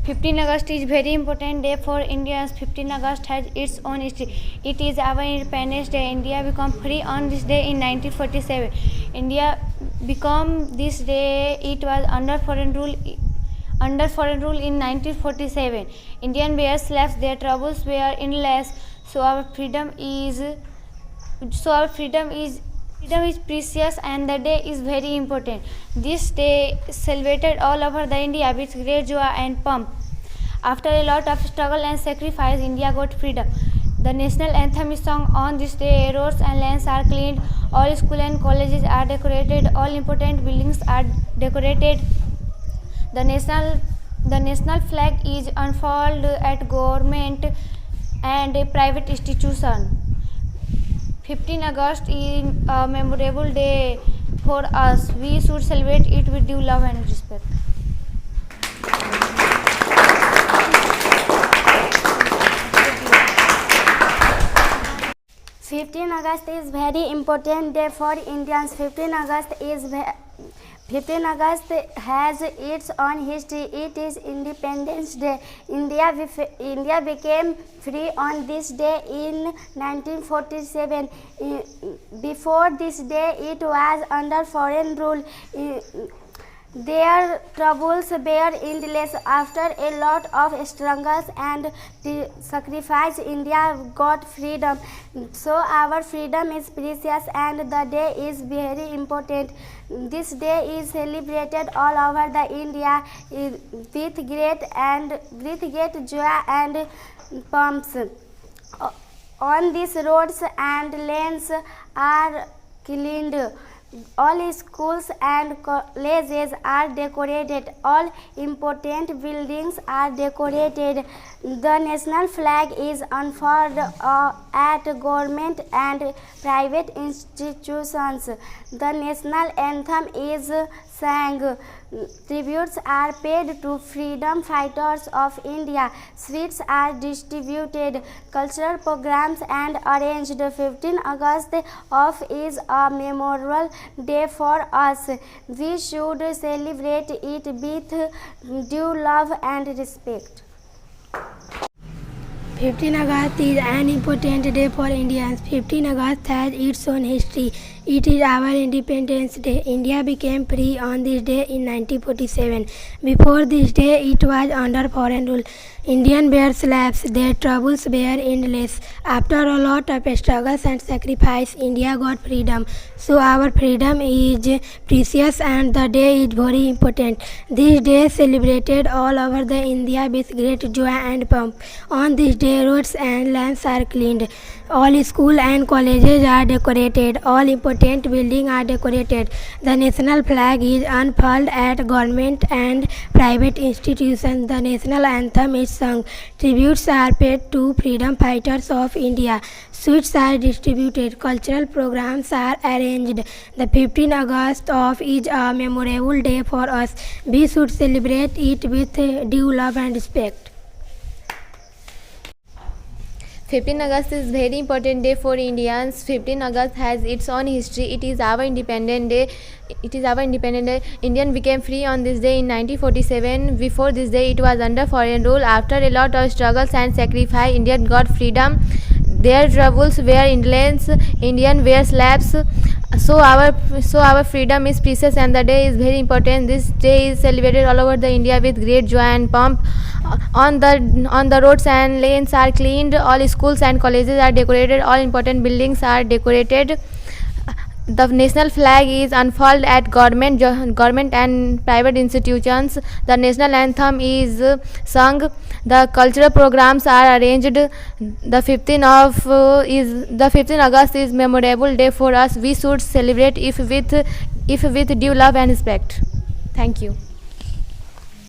15 August is very important day for Indians. 15 August has its own history. It is our Independence Day. India became free on this day in 1947. India became this day. It was under foreign rule. Under foreign rule in 1947. Indian were slaves. Their troubles were endless. So our freedom is precious, and the day is very important. This day celebrated all over the India with great joy and pomp. After a lot of struggle and sacrifice, India got freedom. The national anthem is sung on this day. Roads and lanes are cleaned. All schools and colleges are decorated. All important buildings are decorated. The national flag is unfurled at government and a private institution. 15 August is a memorable day for us. We should celebrate it with due love and respect. Fifteen August is very important day for Indians. 15 August has its own history. It is Independence Day. India became free on this day in 1947. Before this day, it was under foreign rule. Their troubles were endless. After a lot of struggles and sacrifice, India got freedom. So our freedom is precious, and the day is very important. This day is celebrated all over the India with great joy and pomps. On these roads and lanes are cleaned. All schools and colleges are decorated. All important buildings are decorated. The national flag is unfurled at government and private institutions. The national anthem is sang. Tributes are paid to freedom fighters of India. Sweets are distributed. Cultural programs and arranged. 15 August is a memorable day for us. We should celebrate it with due love and respect. 15 August is an important day for Indians. 15 August has its own history. It is our Independence Day. India became free on this day in 1947. Before this day, it was under foreign rule. Indians were slaves. Their troubles were endless. After a lot of struggles and sacrifice, India got freedom. So our freedom is precious, and the day is very important. This day celebrated all over the India with great joy and pomp. On this day, roads and lanes are cleaned. All schools and colleges are decorated. All important buildings are decorated. The national flag is unfurled at government and private institutions. The national anthem is sung. Tributes are paid to freedom fighters of India. Sweets are distributed. Cultural programs are arranged. The 15th August is a memorable day for us. We should celebrate it with due love and respect. 15 August is very important day for Indians. 15 August has its own history. It is our Independent Day. Indian became free on this day in 1947. Before this day, it was under foreign rule. After a lot of struggles and sacrifice, India got freedom. Their troubles were endless. Indian were slaves. So our freedom is precious, and the day is very important. This day is celebrated all over the India with great joy and pomp. On the roads and lanes are cleaned. All schools and colleges are decorated. All important buildings are decorated. The national flag is unfurled at government and private institutions. The national anthem is sung. The cultural programs are arranged. The 15th August is memorable day for us. We should celebrate it with due love and respect. Thank you.